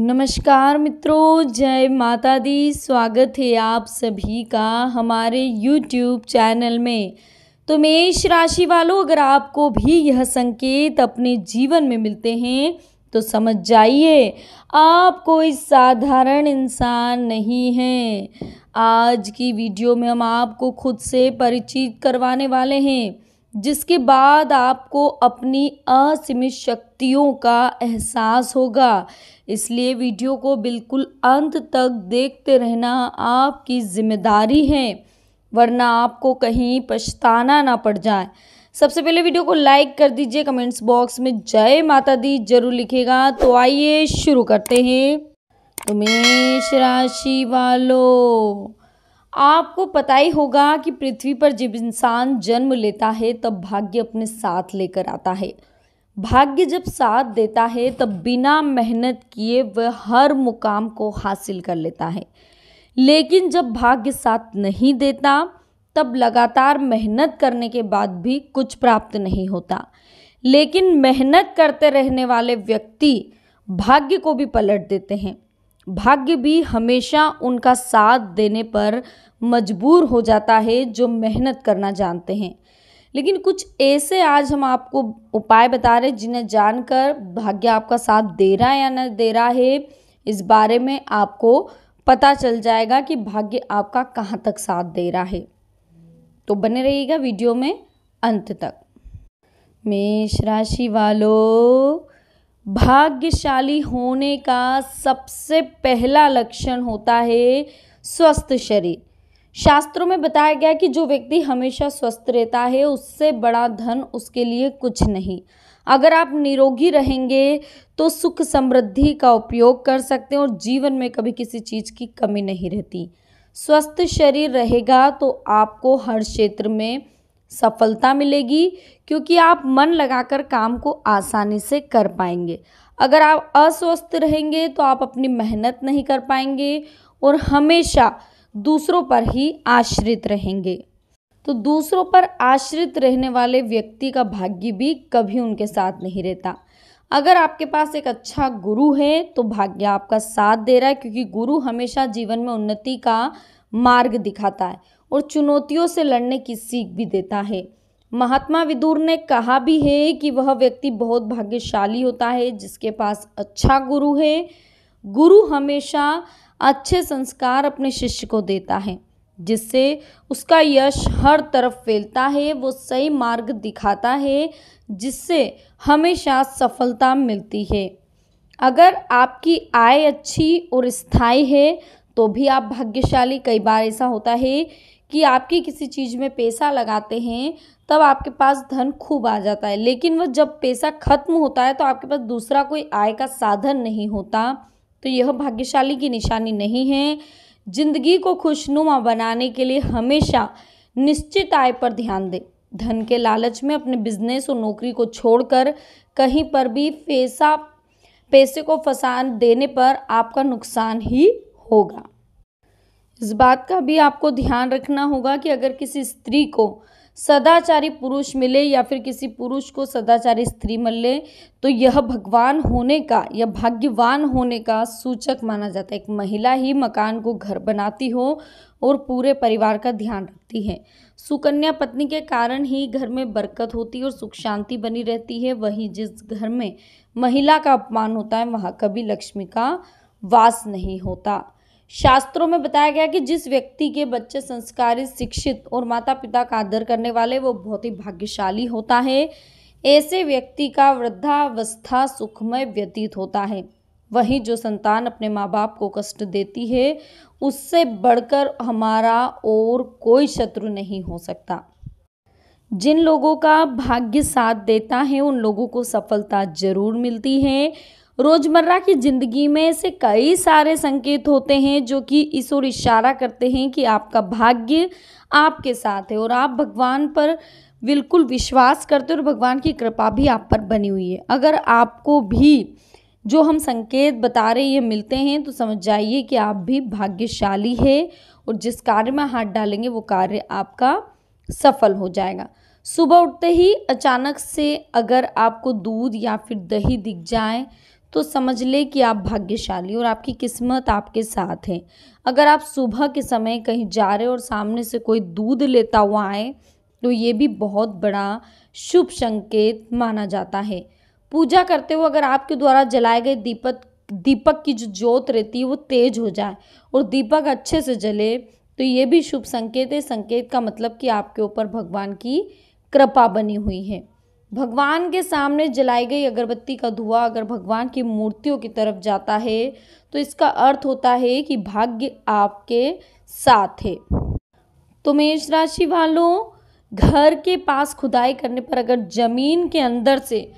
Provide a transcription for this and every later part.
नमस्कार मित्रों, जय माता दी। स्वागत है आप सभी का हमारे YouTube चैनल में। तो मेष राशि वालों, अगर आपको भी यह संकेत अपने जीवन में मिलते हैं तो समझ जाइए आप कोई साधारण इंसान नहीं हैं। आज की वीडियो में हम आपको खुद से परिचित करवाने वाले हैं, जिसके बाद आपको अपनी असीमित शक्तियों का एहसास होगा। इसलिए वीडियो को बिल्कुल अंत तक देखते रहना आपकी जिम्मेदारी है, वरना आपको कहीं पछताना ना पड़ जाए। सबसे पहले वीडियो को लाइक कर दीजिए, कमेंट्स बॉक्स में जय माता दी जरूर लिखेगा। तो आइए शुरू करते हैं। तो मेष राशि वालों, आपको पता ही होगा कि पृथ्वी पर जब इंसान जन्म लेता है तब भाग्य अपने साथ लेकर आता है। भाग्य जब साथ देता है तब बिना मेहनत किए वह हर मुकाम को हासिल कर लेता है, लेकिन जब भाग्य साथ नहीं देता तब लगातार मेहनत करने के बाद भी कुछ प्राप्त नहीं होता। लेकिन मेहनत करते रहने वाले व्यक्ति भाग्य को भी पलट देते हैं। भाग्य भी हमेशा उनका साथ देने पर मजबूर हो जाता है जो मेहनत करना जानते हैं। लेकिन कुछ ऐसे आज हम आपको उपाय बता रहे हैं जिन्हें जानकर भाग्य आपका साथ दे रहा है या न दे रहा है, इस बारे में आपको पता चल जाएगा कि भाग्य आपका कहाँ तक साथ दे रहा है। तो बने रहिएगा वीडियो में अंत तक। मेष राशि वालों, भाग्यशाली होने का सबसे पहला लक्षण होता है स्वस्थ शरीर। शास्त्रों में बताया गया कि जो व्यक्ति हमेशा स्वस्थ रहता है उससे बड़ा धन उसके लिए कुछ नहीं। अगर आप निरोगी रहेंगे तो सुख समृद्धि का उपयोग कर सकते हैं और जीवन में कभी किसी चीज़ की कमी नहीं रहती। स्वस्थ शरीर रहेगा तो आपको हर क्षेत्र में सफलता मिलेगी, क्योंकि आप मन लगाकर काम को आसानी से कर पाएंगे। अगर आप अस्वस्थ रहेंगे तो आप अपनी मेहनत नहीं कर पाएंगे और हमेशा दूसरों पर ही आश्रित रहेंगे। तो दूसरों पर आश्रित रहने वाले व्यक्ति का भाग्य भी कभी उनके साथ नहीं रहता। अगर आपके पास एक अच्छा गुरु है तो भाग्य आपका साथ दे रहा है, क्योंकि गुरु हमेशा जीवन में उन्नति का मार्ग दिखाता है और चुनौतियों से लड़ने की सीख भी देता है। महात्मा विदुर ने कहा भी है कि वह व्यक्ति बहुत भाग्यशाली होता है जिसके पास अच्छा गुरु है। गुरु हमेशा अच्छे संस्कार अपने शिष्य को देता है, जिससे उसका यश हर तरफ फैलता है। वो सही मार्ग दिखाता है जिससे हमेशा सफलता मिलती है। अगर आपकी आय अच्छी और स्थायी है तो भी आप भाग्यशाली। कई बार ऐसा होता है कि आपकी किसी चीज़ में पैसा लगाते हैं तब आपके पास धन खूब आ जाता है, लेकिन वह जब पैसा खत्म होता है तो आपके पास दूसरा कोई आय का साधन नहीं होता। तो यह भाग्यशाली की निशानी नहीं है। जिंदगी को खुशनुमा बनाने के लिए हमेशा निश्चित आय पर ध्यान दें। धन के लालच में अपने बिजनेस और नौकरी को छोड़कर कहीं पर भी पैसे को फंसा देने पर आपका नुकसान ही होगा। इस बात का भी आपको ध्यान रखना होगा कि अगर किसी स्त्री को सदाचारी पुरुष मिले या फिर किसी पुरुष को सदाचारी स्त्री मिले तो यह भगवान होने का या भाग्यवान होने का सूचक माना जाता है। एक महिला ही मकान को घर बनाती हो और पूरे परिवार का ध्यान रखती है। सुकन्या पत्नी के कारण ही घर में बरकत होती है और सुख शांति बनी रहती है। वहीं जिस घर में महिला का अपमान होता है वहाँ कभी लक्ष्मी का वास नहीं होता। शास्त्रों में बताया गया कि जिस व्यक्ति के बच्चे संस्कारित, शिक्षित और माता पिता का आदर करने वाले वो बहुत ही भाग्यशाली होता है। ऐसे व्यक्ति का वृद्धावस्था सुखमय व्यतीत होता है। वहीं जो संतान अपने माँ बाप को कष्ट देती है उससे बढ़कर हमारा और कोई शत्रु नहीं हो सकता। जिन लोगों का भाग्य साथ देता है उन लोगों को सफलता जरूर मिलती है। रोजमर्रा की जिंदगी में ऐसे कई सारे संकेत होते हैं जो कि इस ओर इशारा करते हैं कि आपका भाग्य आपके साथ है और आप भगवान पर बिल्कुल विश्वास करते हो और भगवान की कृपा भी आप पर बनी हुई है। अगर आपको भी जो हम संकेत बता रहे हैं ये मिलते हैं तो समझ जाइए कि आप भी भाग्यशाली है और जिस कार्य में हाथ डालेंगे वो कार्य आपका सफल हो जाएगा। सुबह उठते ही अचानक से अगर आपको दूध या फिर दही दिख जाए तो समझ ले कि आप भाग्यशाली और आपकी किस्मत आपके साथ है। अगर आप सुबह के समय कहीं जा रहे हो और सामने से कोई दूध लेता हुआ आए तो ये भी बहुत बड़ा शुभ संकेत माना जाता है। पूजा करते हुए अगर आपके द्वारा जलाए गए दीपक की जो ज्योत रहती है वो तेज हो जाए और दीपक अच्छे से जले तो ये भी शुभ संकेत है। संकेत का मतलब कि आपके ऊपर भगवान की कृपा बनी हुई है। भगवान के सामने जलाई गई अगरबत्ती का धुआं अगर भगवान की मूर्तियों की तरफ जाता है तो इसका अर्थ होता है कि भाग्य आपके साथ है। तो मेष राशि वालों, घर के पास खुदाई करने पर अगर जमीन के अंदर से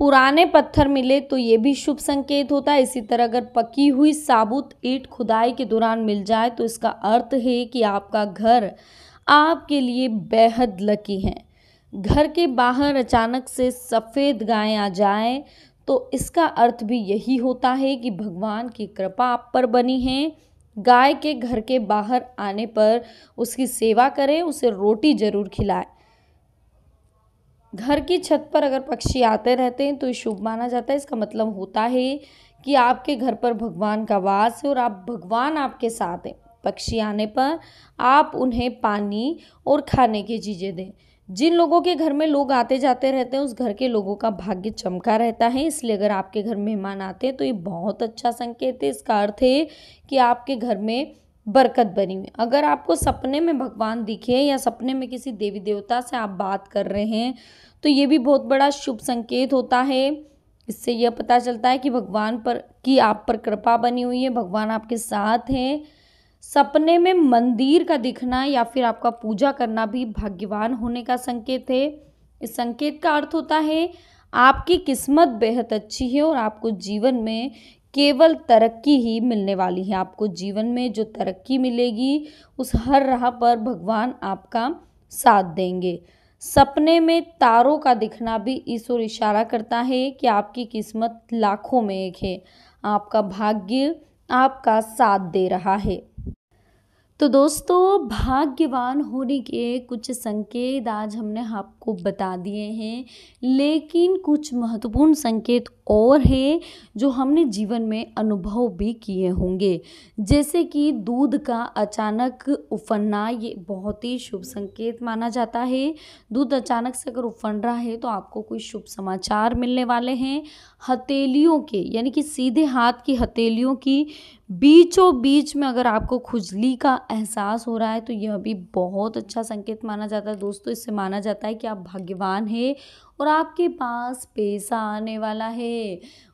पुराने पत्थर मिले तो ये भी शुभ संकेत होता है। इसी तरह अगर पकी हुई साबुत ईंट खुदाई के दौरान मिल जाए तो इसका अर्थ है कि आपका घर आपके लिए बेहद लकी है। घर के बाहर अचानक से सफ़ेद गाय आ जाए तो इसका अर्थ भी यही होता है कि भगवान की कृपा आप पर बनी है। गाय के घर के बाहर आने पर उसकी सेवा करें, उसे रोटी जरूर खिलाएं। घर की छत पर अगर पक्षी आते रहते हैं तो ये शुभ माना जाता है। इसका मतलब होता है कि आपके घर पर भगवान का वास है और भगवान आपके साथ हैं। पक्षी आने पर आप उन्हें पानी और खाने की चीज़ें दें। जिन लोगों के घर में लोग आते जाते रहते हैं उस घर के लोगों का भाग्य चमका रहता है, इसलिए अगर आपके घर मेहमान आते हैं तो ये बहुत अच्छा संकेत है। इसका अर्थ है कि आपके घर में बरकत बनी हुई। अगर आपको सपने में भगवान दिखे या सपने में किसी देवी देवता से आप बात कर रहे हैं तो ये भी बहुत बड़ा शुभ संकेत होता है। इससे यह पता चलता है कि भगवान पर की आप पर कृपा बनी हुई है, भगवान आपके साथ हैं। सपने में मंदिर का दिखना या फिर आपका पूजा करना भी भाग्यवान होने का संकेत है। इस संकेत का अर्थ होता है आपकी किस्मत बेहद अच्छी है और आपको जीवन में केवल तरक्की ही मिलने वाली है। आपको जीवन में जो तरक्की मिलेगी उस हर राह पर भगवान आपका साथ देंगे। सपने में तारों का दिखना भी इस ओर इशारा करता है कि आपकी किस्मत लाखों में एक है, आपका भाग्य आपका साथ दे रहा है। तो दोस्तों, भाग्यवान होने के कुछ संकेत आज हमने आपको बता दिए हैं, लेकिन कुछ महत्वपूर्ण संकेत और हैं जो हमने जीवन में अनुभव भी किए होंगे। जैसे कि दूध का अचानक उफनना, ये बहुत ही शुभ संकेत माना जाता है। दूध अचानक से अगर उफन रहा है तो आपको कोई शुभ समाचार मिलने वाले हैं। हथेलियों के यानी कि सीधे हाथ की हथेलियों की बीचों बीच में अगर आपको खुजली का एहसास हो रहा है तो यह भी बहुत अच्छा संकेत माना जाता है। दोस्तों, इससे माना जाता है कि आप भाग्यवान हैं और आपके पास पैसा आने वाला है।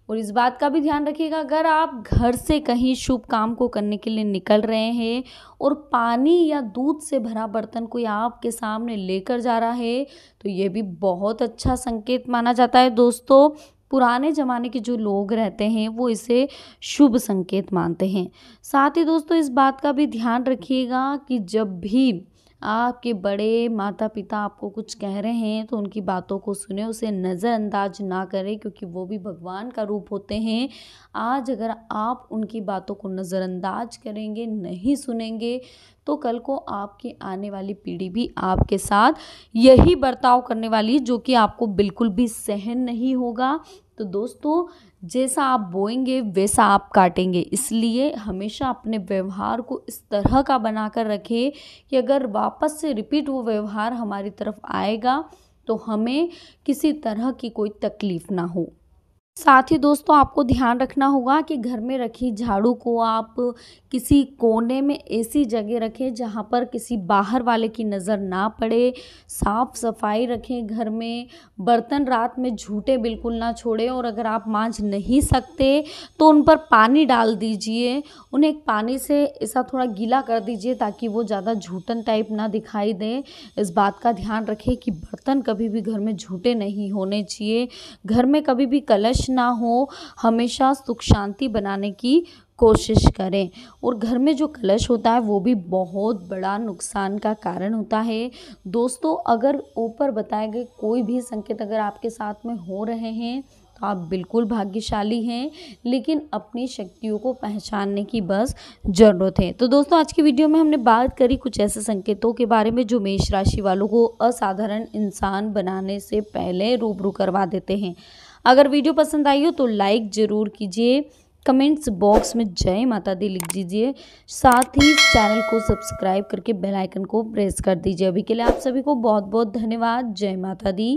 और इस बात का भी ध्यान रखिएगा, अगर आप घर से कहीं शुभ काम को करने के लिए निकल रहे हैं और पानी या दूध से भरा बर्तन कोई आपके सामने लेकर जा रहा है तो ये भी बहुत अच्छा संकेत माना जाता है। दोस्तों, पुराने ज़माने के जो लोग रहते हैं वो इसे शुभ संकेत मानते हैं। साथ ही दोस्तों, इस बात का भी ध्यान रखिएगा कि जब भी आपके बड़े माता पिता आपको कुछ कह रहे हैं तो उनकी बातों को सुने, उसे नज़रअंदाज ना करें, क्योंकि वो भी भगवान का रूप होते हैं। आज अगर आप उनकी बातों को नज़रअंदाज करेंगे, नहीं सुनेंगे, तो कल को आपकी आने वाली पीढ़ी भी आपके साथ यही बर्ताव करने वाली है, जो कि आपको बिल्कुल भी सहन नहीं होगा। तो दोस्तों, जैसा आप बोएंगे वैसा आप काटेंगे, इसलिए हमेशा अपने व्यवहार को इस तरह का बनाकर रखें कि अगर वापस से रिपीट वो व्यवहार हमारी तरफ आएगा तो हमें किसी तरह की कोई तकलीफ़ ना हो। साथ ही दोस्तों, आपको ध्यान रखना होगा कि घर में रखी झाड़ू को आप किसी कोने में ऐसी जगह रखें जहां पर किसी बाहर वाले की नज़र ना पड़े। साफ सफाई रखें घर में। बर्तन रात में झूठे बिल्कुल ना छोड़ें और अगर आप मांज नहीं सकते तो उन पर पानी डाल दीजिए, उन्हें एक पानी से ऐसा थोड़ा गीला कर दीजिए ताकि वो ज़्यादा झूठन टाइप ना दिखाई दे। इस बात का ध्यान रखें कि बर्तन कभी भी घर में झूठे नहीं होने चाहिए। घर में कभी भी कलश ना हो, हमेशा सुख शांति बनाने की कोशिश करें। और घर में जो कलश होता है वो भी बहुत बड़ा नुकसान का कारण होता है। दोस्तों, अगर ऊपर बताए गए कोई भी संकेत अगर आपके साथ में हो रहे हैं तो आप बिल्कुल भाग्यशाली हैं, लेकिन अपनी शक्तियों को पहचानने की बस ज़रूरत है। तो दोस्तों, आज की वीडियो में हमने बात करी कुछ ऐसे संकेतों के बारे में जो मेष राशि वालों को असाधारण इंसान बनाने से पहले रूबरू करवा देते हैं। अगर वीडियो पसंद आई हो तो लाइक ज़रूर कीजिए, कमेंट्स बॉक्स में जय माता दी लिख दीजिए, साथ ही चैनल को सब्सक्राइब करके बेल आइकन को प्रेस कर दीजिए। अभी के लिए आप सभी को बहुत बहुत धन्यवाद। जय माता दी।